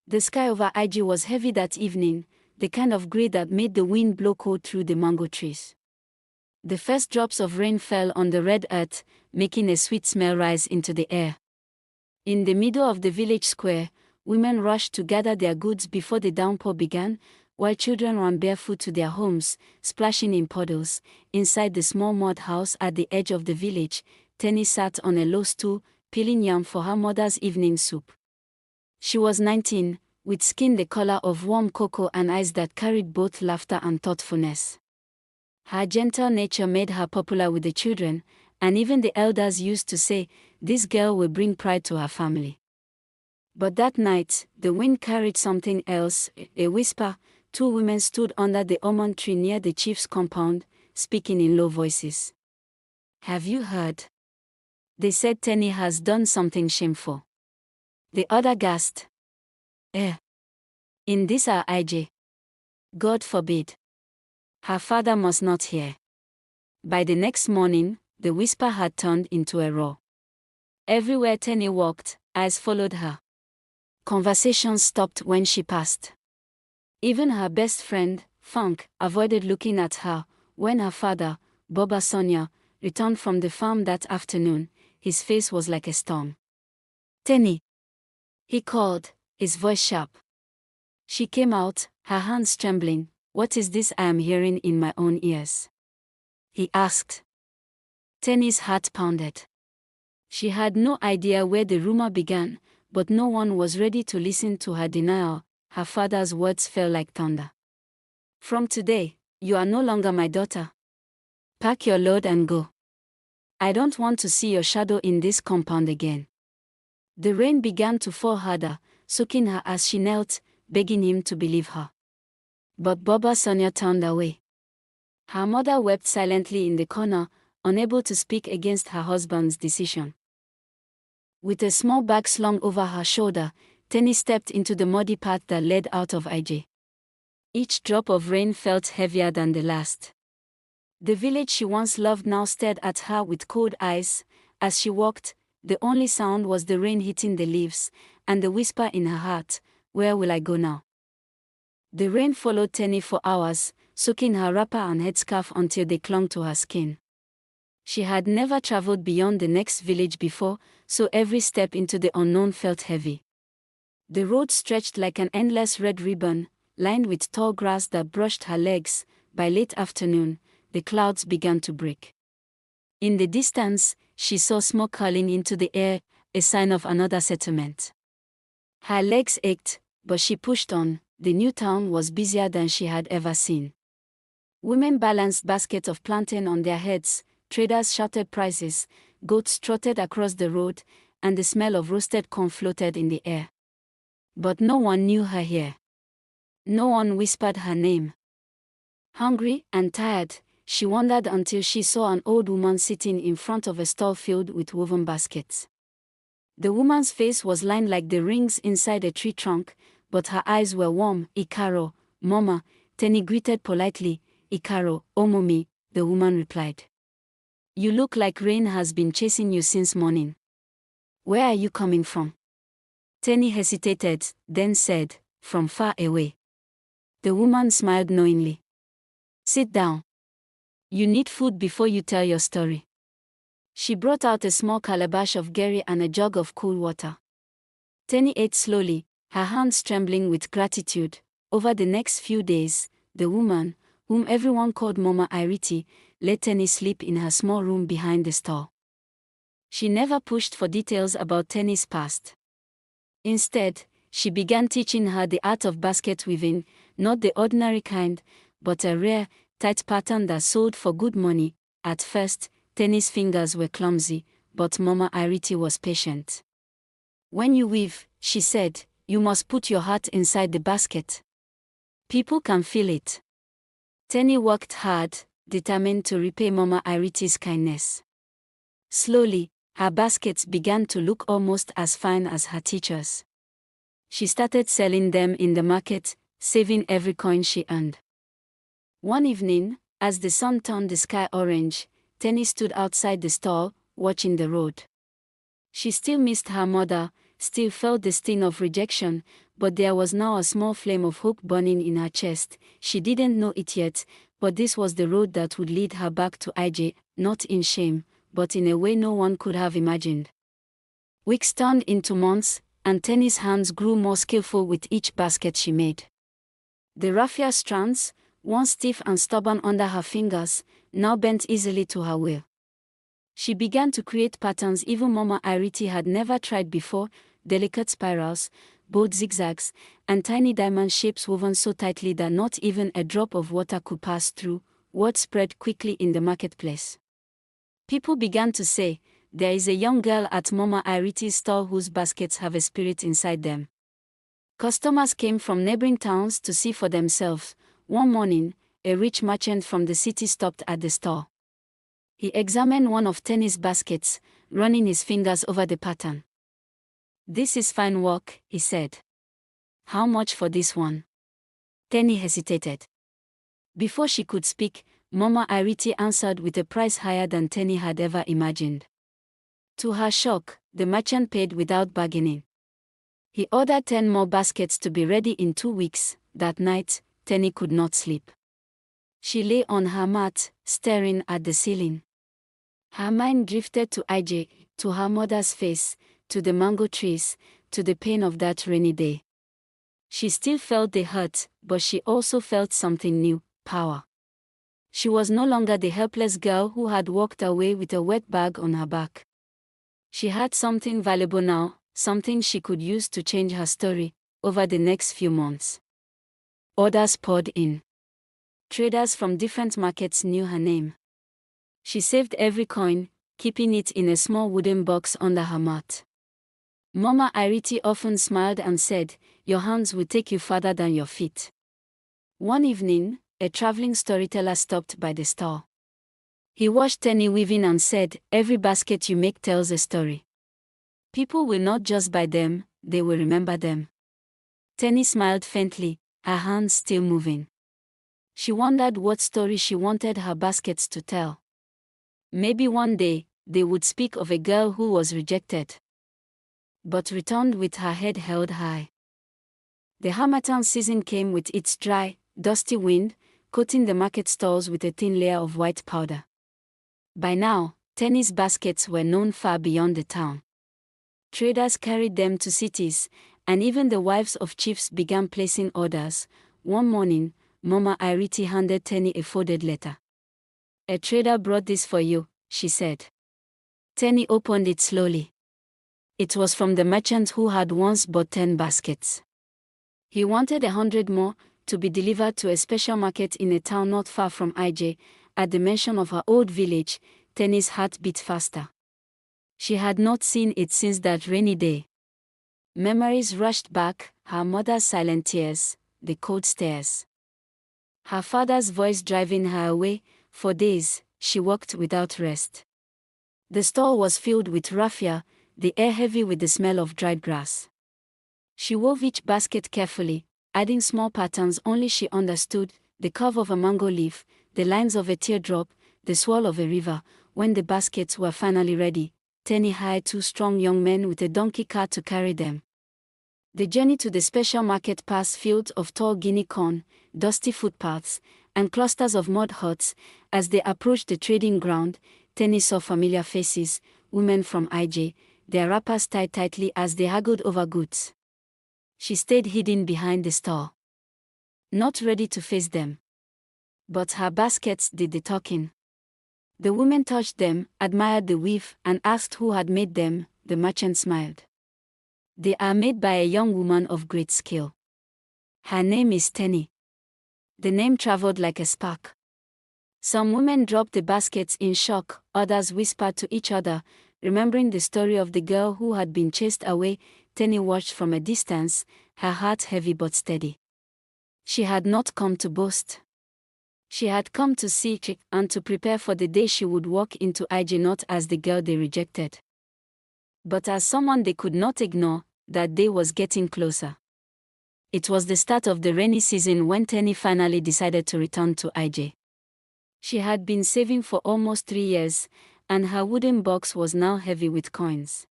The sky over Ijaye was heavy that evening, the kind of grey that made the wind blow cold through the mango trees. The first drops of rain fell on the red earth, making a sweet smell rise into the air. In the middle of the village square, women rushed to gather their goods before the downpour began, while children ran barefoot to their homes, splashing in puddles. Inside the small mud house at the edge of the village, Teni sat on a low stool, peeling yam for her mother's evening soup. She was 19, with skin the color of warm cocoa and eyes that carried both laughter and thoughtfulness. Her gentle nature made her popular with the children, and even the elders used to say, "This girl will bring pride to her family." But that night, the wind carried something else, a whisper. Two women stood under the almond tree near the chief's compound, speaking in low voices. "Have you heard?" They said, "Teni has done something shameful." The other gasped. In this our Ijaye? God forbid. Her father must not hear." By the next morning, the whisper had turned into a roar. Everywhere Teni walked, eyes followed her. Conversations stopped when she passed. Even her best friend, Funk, avoided looking at her. When her father, Boba Sonia, returned from the farm that afternoon, his face was like a storm. "Teni," he called, his voice sharp. She came out, her hands trembling. "What is this I am hearing in my own ears?" he asked. Teni's heart pounded. She had no idea where the rumor began, but no one was ready to listen to her denial. Her father's words fell like thunder. "From today, you are no longer my daughter. Pack your load and go. I don't want to see your shadow in this compound again." The rain began to fall harder, soaking her as she knelt, begging him to believe her. But Boba Sonia turned away. Her mother wept silently in the corner, unable to speak against her husband's decision. With a small bag slung over her shoulder, Teni stepped into the muddy path that led out of Ijaye. Each drop of rain felt heavier than the last. The village she once loved now stared at her with cold eyes. As she walked, the only sound was the rain hitting the leaves, and the whisper in her heart, "Where will I go now?" The rain followed Teni for hours, soaking her wrapper and headscarf until they clung to her skin. She had never traveled beyond the next village before, so every step into the unknown felt heavy. The road stretched like an endless red ribbon, lined with tall grass that brushed her legs. By late afternoon, the clouds began to break. In the distance, she saw smoke curling into the air, a sign of another settlement. Her legs ached, but she pushed on. The new town was busier than she had ever seen. Women balanced baskets of plantain on their heads, traders shouted prices, goats trotted across the road, and the smell of roasted corn floated in the air. But no one knew her here. No one whispered her name. Hungry and tired, she wandered until she saw an old woman sitting in front of a stall filled with woven baskets. The woman's face was lined like the rings inside a tree trunk, but her eyes were warm. "Ikaro, Mama," Teni greeted politely. "Ikaro, Omomi," the woman replied. "You look like rain has been chasing you since morning. Where are you coming from?" Teni hesitated, then said, "From far away." The woman smiled knowingly. "Sit down. You need food before you tell your story." She brought out a small calabash of gari and a jug of cool water. Teni ate slowly, her hands trembling with gratitude. Over the next few days, the woman, whom everyone called Mama Iriti, let Teni sleep in her small room behind the stall. She never pushed for details about Teni's past. Instead, she began teaching her the art of basket weaving, not the ordinary kind, but a rare, tight pattern that sold for good money. At first, Teni's fingers were clumsy, but Mama Iriti was patient. "When you weave," she said, "you must put your heart inside the basket. People can feel it." Teni worked hard, determined to repay Mama Iriti's kindness. Slowly, her baskets began to look almost as fine as her teacher's. She started selling them in the market, saving every coin she earned. One evening, as the sun turned the sky orange, Teni stood outside the stall, watching the road. She still missed her mother, still felt the sting of rejection, but there was now a small flame of hope burning in her chest. She didn't know it yet, but this was the road that would lead her back to Ijaye, not in shame, but in a way no one could have imagined. Weeks turned into months, and Teni's hands grew more skillful with each basket she made. The raffia strands, once stiff and stubborn under her fingers, now bent easily to her will. She began to create patterns even Mama Iriti had never tried before, delicate spirals, bold zigzags, and tiny diamond shapes woven so tightly that not even a drop of water could pass through. Word spread quickly in the marketplace. People began to say, "There is a young girl at Mama Iriti's stall whose baskets have a spirit inside them." Customers came from neighboring towns to see for themselves. One morning, a rich merchant from the city stopped at the store. He examined one of Teni's baskets, running his fingers over the pattern. "This is fine work," he said. "How much for this one?" Teni hesitated. Before she could speak, Mama Iriti answered with a price higher than Teni had ever imagined. To her shock, the merchant paid without bargaining. He ordered 10 more baskets to be ready in 2 weeks. That night, Teni could not sleep. She lay on her mat, staring at the ceiling. Her mind drifted to Ijaye, to her mother's face, to the mango trees, to the pain of that rainy day. She still felt the hurt, but she also felt something new, power. She was no longer the helpless girl who had walked away with a wet bag on her back. She had something valuable now, something she could use to change her story. Over the next few months, orders poured in. Traders from different markets knew her name. She saved every coin, keeping it in a small wooden box under her mat. Mama Iriti often smiled and said, "Your hands will take you farther than your feet." One evening, a traveling storyteller stopped by the store. He watched Teni weaving and said, "Every basket you make tells a story. People will not just buy them, they will remember them." Teni smiled faintly, her hands still moving. She wondered what story she wanted her baskets to tell. Maybe one day, they would speak of a girl who was rejected, but returned with her head held high. The harmattan season came with its dry, dusty wind, coating the market stalls with a thin layer of white powder. By now, Teni's baskets were known far beyond the town. Traders carried them to cities, and even the wives of chiefs began placing orders. One morning, Mama Iriti handed Teni a folded letter. "A trader brought this for you," she said. Teni opened it slowly. It was from the merchant who had once bought 10 baskets. He wanted 100 more, to be delivered to a special market in a town not far from Ijaye. At the mention of her old village, Teni's heart beat faster. She had not seen it since that rainy day. Memories rushed back, her mother's silent tears, the cold stares. Her father's voice driving her away. For days, she walked without rest. The store was filled with raffia, the air heavy with the smell of dried grass. She wove each basket carefully, adding small patterns only she understood, the curve of a mango leaf, the lines of a teardrop, the swirl of a river. When the baskets were finally ready, Teni hired 2 strong young men with a donkey cart to carry them. The journey to the special market passed fields of tall guinea corn, dusty footpaths, and clusters of mud huts. As they approached the trading ground, Teni saw familiar faces, women from Ijaye, their wrappers tied tightly as they haggled over goods. She stayed hidden behind the store, not ready to face them. But her baskets did the talking. The women touched them, admired the weave, and asked who had made them. The merchant smiled. "They are made by a young woman of great skill. Her name is Teni." The name traveled like a spark. Some women dropped the baskets in shock, others whispered to each other, remembering the story of the girl who had been chased away. Teni watched from a distance, her heart heavy but steady. She had not come to boast. She had come to seek and to prepare for the day she would walk into Ijaye not as the girl they rejected, but as someone they could not ignore. That day was getting closer. It was the start of the rainy season when Teni finally decided to return to Ijaye. She had been saving for almost 3 years, and her wooden box was now heavy with coins.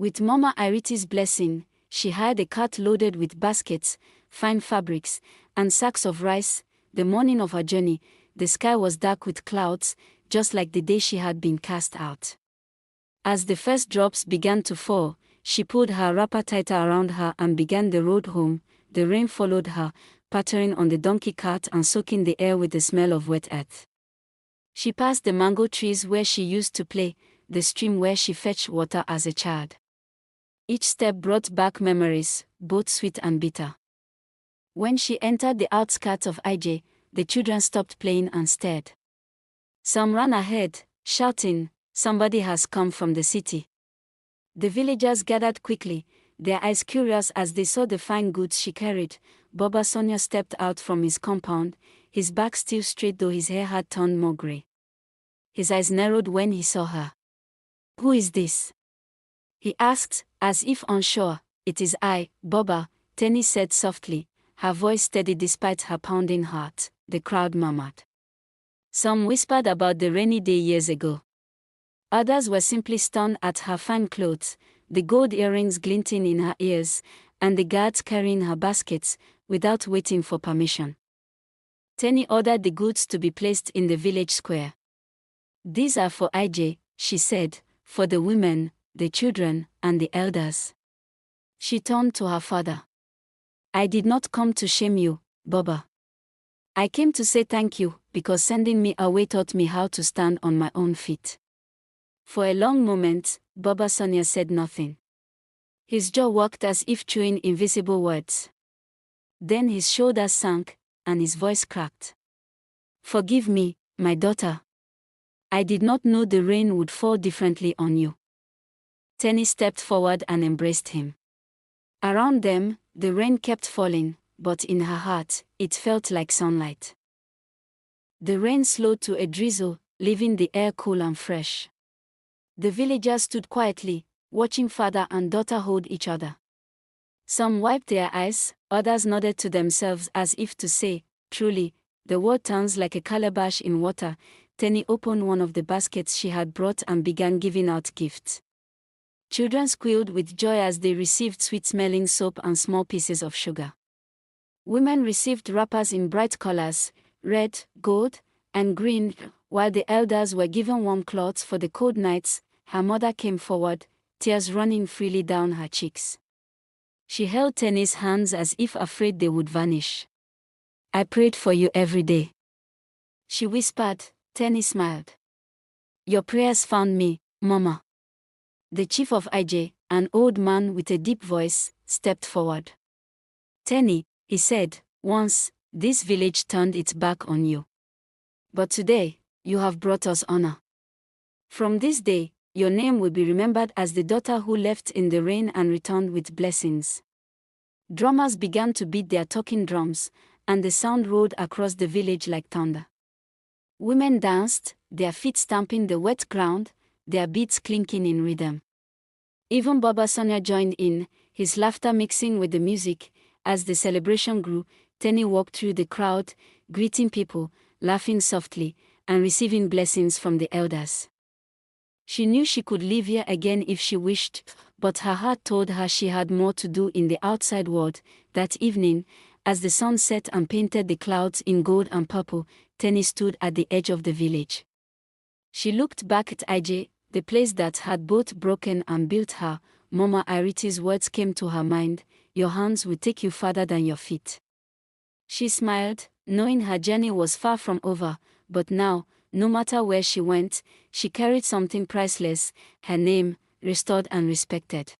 With Mama Iriti's blessing, she hired a cart loaded with baskets, fine fabrics, and sacks of rice. The morning of her journey, the sky was dark with clouds, just like the day she had been cast out. As the first drops began to fall, she pulled her wrapper tighter around her and began the road home. The rain followed her, pattering on the donkey cart and soaking the air with the smell of wet earth. She passed the mango trees where she used to play, the stream where she fetched water as a child. Each step brought back memories, both sweet and bitter. When she entered the outskirts of Ijaye, the children stopped playing and stared. Some ran ahead, shouting, "Somebody has come from the city." The villagers gathered quickly, their eyes curious as they saw the fine goods she carried. Baba Sonia stepped out from his compound, his back still straight though his hair had turned more grey. His eyes narrowed when he saw her. "Who is this?" he asked, as if unsure. "It is I, Baba," Teni said softly, her voice steady despite her pounding heart. The crowd murmured. Some whispered about the rainy day years ago. Others were simply stunned at her fine clothes, the gold earrings glinting in her ears, and the guards carrying her baskets, without waiting for permission. Teni ordered the goods to be placed in the village square. "These are for Ijaye," she said, "for the women, the children, and the elders." She turned to her father. "I did not come to shame you, Baba. I came to say thank you, because sending me away taught me how to stand on my own feet." For a long moment, Baba Sonia said nothing. His jaw worked as if chewing invisible words. Then his shoulders sank, and his voice cracked. "Forgive me, my daughter. I did not know the rain would fall differently on you." Teni stepped forward and embraced him. Around them, the rain kept falling, but in her heart, it felt like sunlight. The rain slowed to a drizzle, leaving the air cool and fresh. The villagers stood quietly, watching father and daughter hold each other. Some wiped their eyes, others nodded to themselves as if to say, "Truly, the world turns like a calabash in water." Teni opened one of the baskets she had brought and began giving out gifts. Children squealed with joy as they received sweet-smelling soap and small pieces of sugar. Women received wrappers in bright colors, red, gold, and green, while the elders were given warm cloths for the cold nights. Her mother came forward, tears running freely down her cheeks. She held Teni's hands as if afraid they would vanish. "I prayed for you every day," she whispered. Teni smiled. "Your prayers found me, Mama." The chief of Ijaye, an old man with a deep voice, stepped forward. "Teni," he said, "once, this village turned its back on you. But today, you have brought us honor. From this day, your name will be remembered as the daughter who left in the rain and returned with blessings." Drummers began to beat their talking drums, and the sound rolled across the village like thunder. Women danced, their feet stamping the wet ground, their beats clinking in rhythm. Even Baba Sonia joined in, his laughter mixing with the music. As the celebration grew, Teni walked through the crowd, greeting people, laughing softly, and receiving blessings from the elders. She knew she could live here again if she wished, but her heart told her she had more to do in the outside world. That evening, as the sun set and painted the clouds in gold and purple, Teni stood at the edge of the village. She looked back at Ijaye, the place that had both broken and built her. Mama Iriti's words came to her mind, "Your hands will take you farther than your feet." She smiled, knowing her journey was far from over, but now, no matter where she went, she carried something priceless, her name, restored and respected.